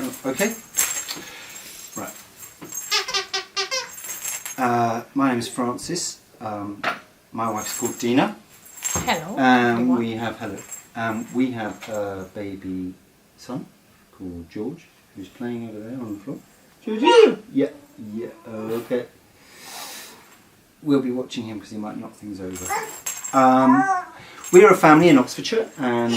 Okay. Right. My name is Francis. My wife's called Dina. Hello. We have a baby son called George, who's playing over there on the floor. George? Yeah. Okay. We'll be watching him because he might knock things over. We're a family in Oxfordshire, and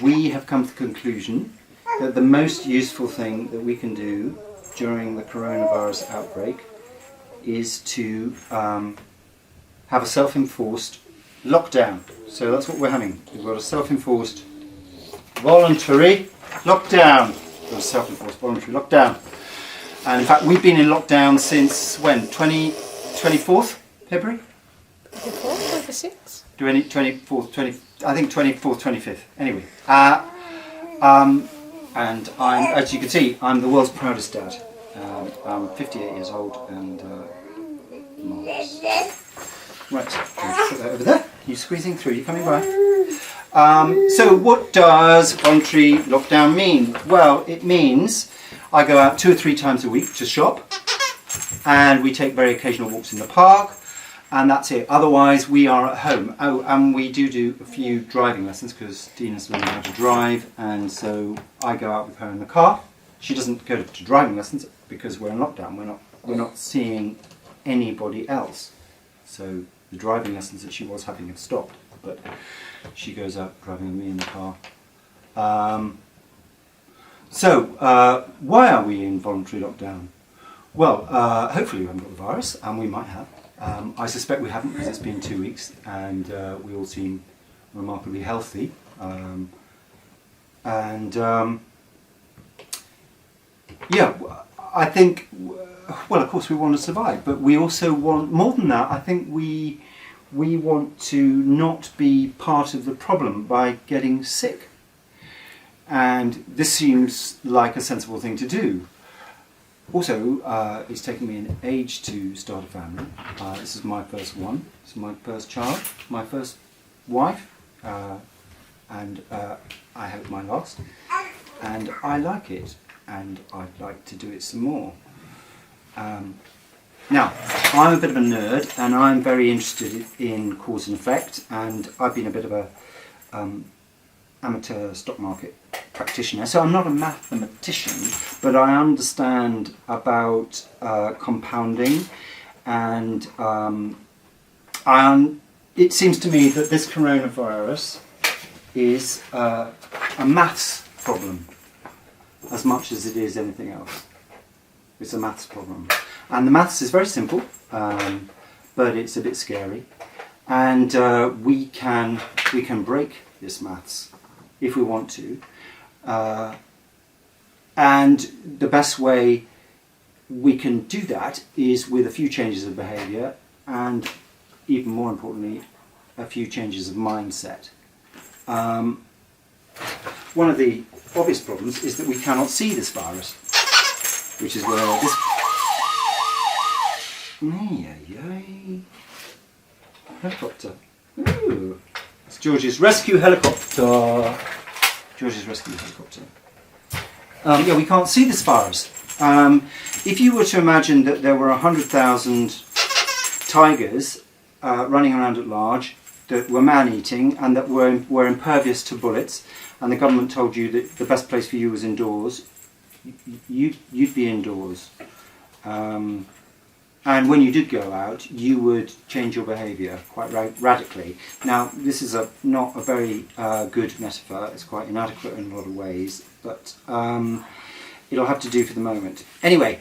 we have come to the conclusion that the most useful thing that we can do during the coronavirus outbreak is to have a self-enforced lockdown. So that's what we're having. We've got a self-enforced voluntary lockdown. We've got a self-enforced voluntary lockdown. And in fact, we've been in lockdown since when? 24th February? 24th, 26th? 24th, 20, I think 24th, 25th. Anyway. And I'm, as you can see, I'm the world's proudest dad. I'm 58 years old and marvellous. Right, put that over there. You squeezing through, you coming by? So what does voluntary lockdown mean? Well, it means I go out 2 or 3 times a week to shop, and we take very occasional walks in the park, and that's it. Otherwise, we are at home. Oh, and we do a few driving lessons because Dina's learning how to drive, and so I go out with her in the car. She doesn't go to driving lessons because we're in lockdown. We're not seeing anybody else. So the driving lessons that she was having have stopped, but she goes out driving with me in the car. Why are we in voluntary lockdown? Well, hopefully we haven't got the virus, and we might have. I suspect we haven't because it's been 2 weeks, and we all seem remarkably healthy. I think, well, of course we want to survive, but we also want, more than that, I think we want to not be part of the problem by getting sick. And this seems like a sensible thing to do. Also, it's taken me an age to start a family. This is my first one. This is my first child, my first wife, and I hope my last. And I like it, and I'd like to do it some more. Now, I'm a bit of a nerd, and I'm very interested in cause and effect, and I've been a bit of a amateur stock market practitioner, so I'm not a mathematician, but I understand about compounding, and it seems to me that this coronavirus is a maths problem as much as it is anything else. It's a maths problem, and the maths is very simple, but it's a bit scary, and we can break this maths if we want to. And the best way we can do that is with a few changes of behaviour, and even more importantly, a few changes of mindset. One of the obvious problems is that we cannot see this virus, which is where this... Helicopter. Ooh. It's George's rescue helicopter. George's rescue helicopter. We can't see this virus. If you were to imagine that there were 100,000 tigers running around at large that were man-eating and that were impervious to bullets, and the government told you that the best place for you was indoors, you'd be indoors. And when you did go out, you would change your behaviour quite radically. Now, this is not a very good metaphor. It's quite inadequate in a lot of ways, but it'll have to do for the moment. Anyway,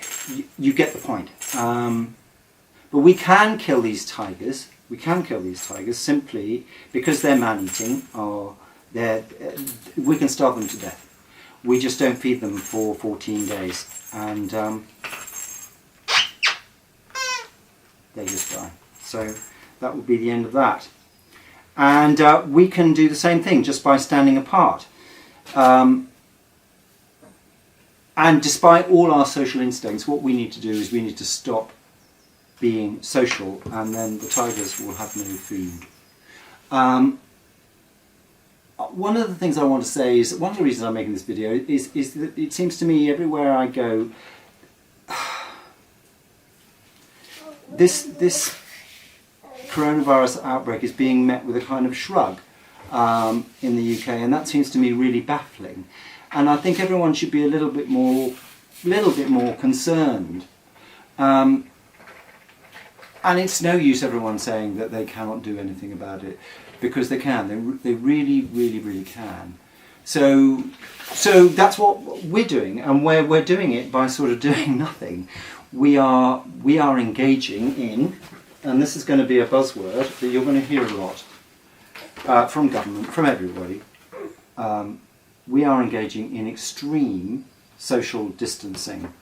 you get the point. But we can kill these tigers. We can kill these tigers simply because they're man-eating, or we can starve them to death. We just don't feed them for 14 days, and they just die. So that would be the end of that. And we can do the same thing just by standing apart. And despite all our social instincts, what we need to do is we need to stop being social, and then the tigers will have no food. one of the things I want to say is, one of the reasons I'm making this video is that it seems to me everywhere I go, this coronavirus outbreak is being met with a kind of shrug in the UK, and that seems to me really baffling. And I think everyone should be a little bit more concerned. And it's no use everyone saying that they cannot do anything about it, because they can. They really can. So that's what we're doing, and we're doing it by sort of doing nothing. We are engaging in, and this is going to be a buzzword that you're going to hear a lot from government, from everybody. We are engaging in extreme social distancing.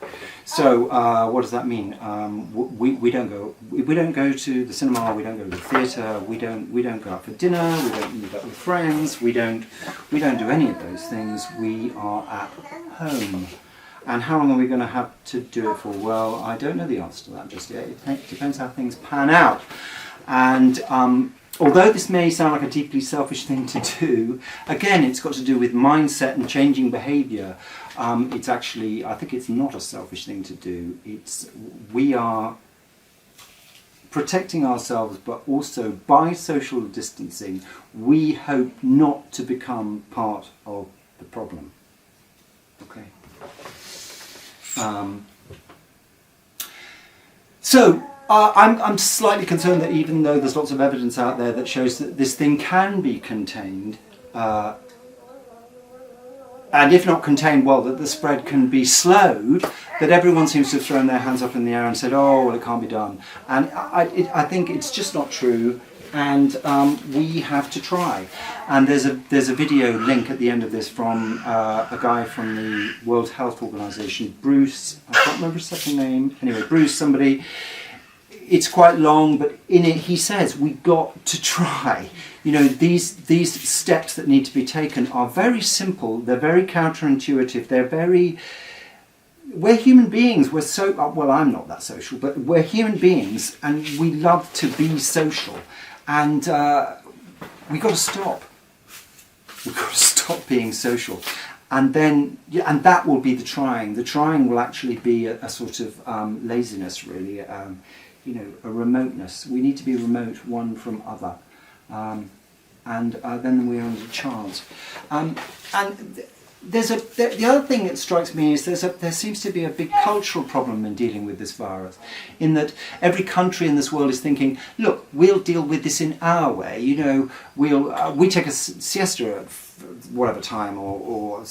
So what does that mean? We don't go to the cinema. We don't go to the theatre. We don't go out for dinner. We don't meet up with friends. We don't do any of those things. We are at home. And how long are we going to have to do it for? Well, I don't know the answer to that just yet. It depends how things pan out. And although this may sound like a deeply selfish thing to do, again, it's got to do with mindset and changing behaviour. It's actually, I think it's not a selfish thing to do. We are protecting ourselves, but also by social distancing, we hope not to become part of the problem. Okay. I'm slightly concerned that even though there's lots of evidence out there that shows that this thing can be contained, and if not contained, well, that the spread can be slowed, that everyone seems to have thrown their hands up in the air and said, oh, well, it can't be done. And I think it's just not true, and we have to try. And there's a video link at the end of this from a guy from the World Health Organization, Bruce, I can't remember his second name, anyway, Bruce somebody. It's quite long, but in it he says we've got to try. You know, these steps that need to be taken are very simple, they're very counterintuitive, we're human beings, well, I'm not that social, but we're human beings and we love to be social, and we've got to stop. We've got to stop being social. And that will be the trying. The trying will actually be a sort of laziness, really, a remoteness. We need to be remote one from other. And then we're on a chance. And the other thing that strikes me is there seems to be a big cultural problem in dealing with this virus, in that every country in this world is thinking, look, we'll deal with this in our way. You know, we take a siesta at whatever time, or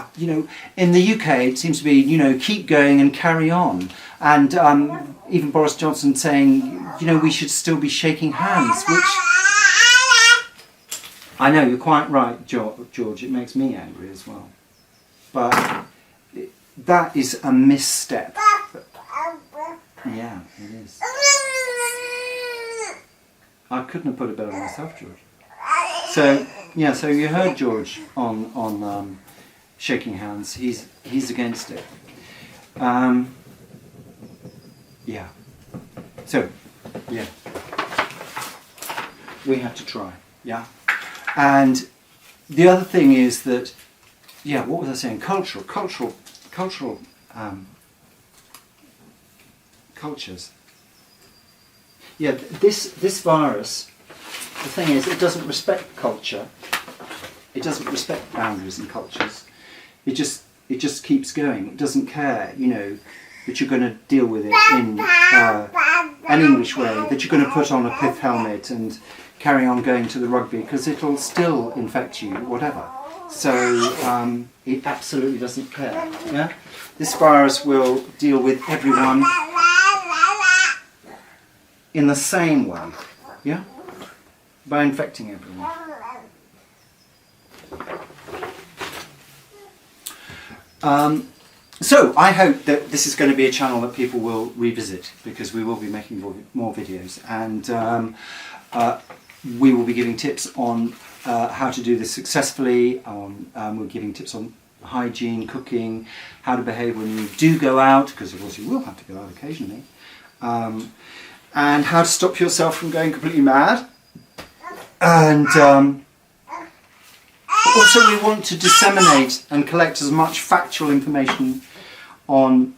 in the UK it seems to be, keep going and carry on. And even Boris Johnson saying, we should still be shaking hands, which I know, you're quite right, George, it makes me angry as well. But that is a misstep. Yeah, it is. I couldn't have put it better myself, George. So you heard George on shaking hands. He's against it. Yeah. So, yeah. We have to try. Yeah. And the other thing is that, what was I saying? Cultural cultures. Yeah, this virus, the thing is, it doesn't respect culture. It doesn't respect boundaries and cultures. It just keeps going. It doesn't care, that you're going to deal with it in an English way, that you're going to put on a pith helmet and carry on going to the rugby, because it'll still infect you, whatever. So it absolutely doesn't care. Yeah, this virus will deal with everyone in the same way. Yeah, by infecting everyone. So I hope that this is going to be a channel that people will revisit, because we will be making more videos, and we will be giving tips on how to do this successfully. We're giving tips on hygiene, cooking, how to behave when you do go out, because of course you will have to go out occasionally, and how to stop yourself from going completely mad, and Also, we want to disseminate and collect as much factual information on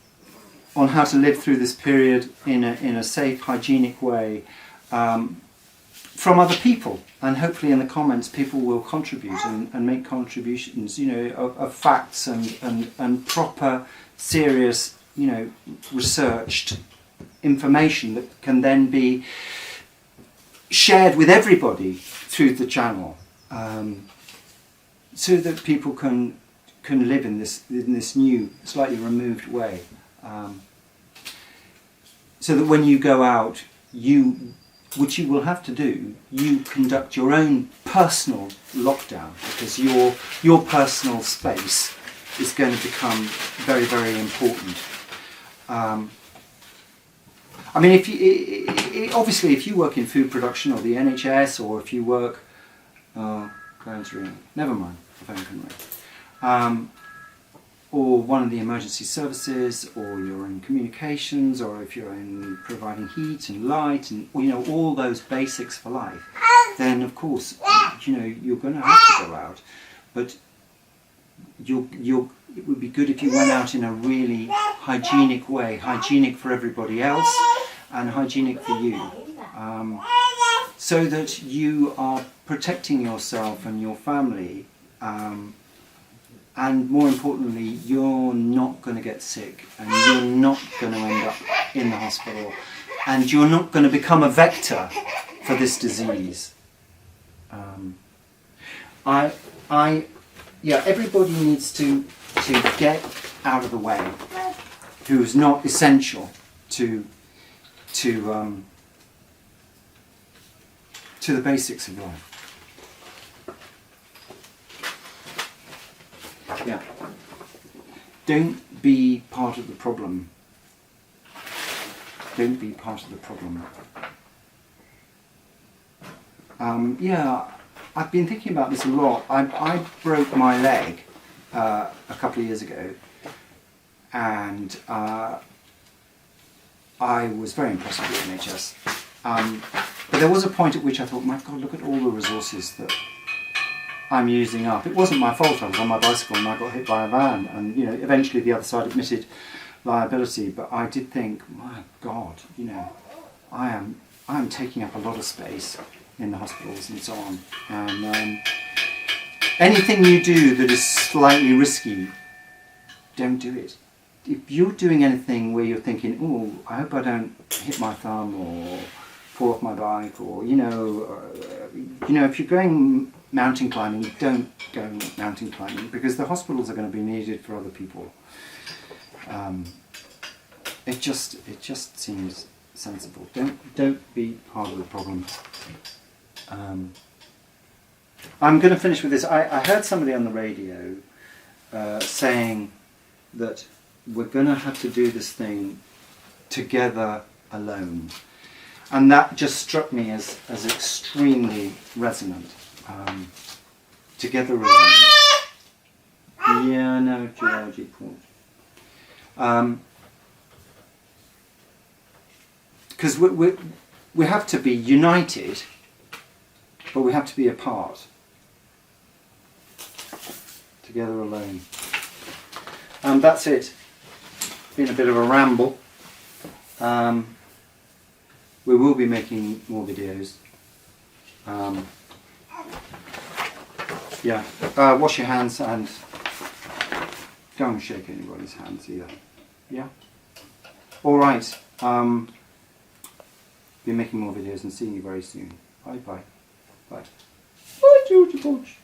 how to live through this period in a safe, hygienic way from other people. And hopefully in the comments people will contribute and make contributions, of facts and proper, serious, researched information that can then be shared with everybody through the channel, so that people can live in this new, slightly removed way. So that when you go out, which you will have to do, you conduct your own personal lockdown, because your personal space is going to become very, very important. I mean, obviously, if you work in food production or the NHS, or if you work, never mind, the phone can ring. Or one of the emergency services, or you're in communications, or if you're in providing heat and light and all those basics for life, then of course you're going to have to go out. But it would be good if you went out in a really hygienic way, hygienic for everybody else and hygienic for you, so that you are protecting yourself and your family. And more importantly, you're not going to get sick, and you're not going to end up in the hospital, and you're not going to become a vector for this disease. Everybody needs to get out of the way who's not essential to the basics of life. Yeah. Don't be part of the problem. Don't be part of the problem. I've been thinking about this a lot. I broke my leg a couple of years ago, and I was very impressed with the NHS. But there was a point at which I thought, my God, look at all the resources that I'm using up. It wasn't my fault. I was on my bicycle and I got hit by a van, and eventually the other side admitted liability. But I did think, my God, I am taking up a lot of space in the hospitals and so on. And anything you do that is slightly risky, don't do it. If you're doing anything where you're thinking, oh, I hope I don't hit my thumb or fall off my bike, or if you're going mountain climbing, don't go mountain climbing, because the hospitals are going to be needed for other people. It just seems sensible. Don't be part of the problem. I'm going to finish with this. I heard somebody on the radio saying that we're going to have to do this thing together alone. And that just struck me as extremely resonant. Together alone. Yeah, no, Georgie, Paul. Because we have to be united, but we have to be apart. Together alone. That's it. Been a bit of a ramble. We will be making more videos. Wash your hands and don't shake anybody's hands either. Yeah? Alright. Be making more videos and seeing you very soon. Bye bye. Bye. Bye, Georgie George.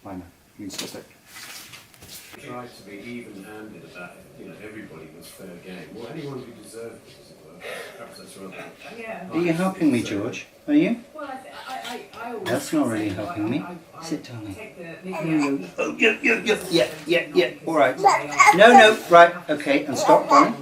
Bye now. You can stop it. Tried to be even-handed about everybody was fair game. Well, anyone who deserved it, as it were. Perhaps that's right. Yeah. Are you helping me, George? Are you? Well, I always That's not really say, helping me. I Sit down there. take the Oh, yeah. All right. No. Right. Okay. And stop, darling.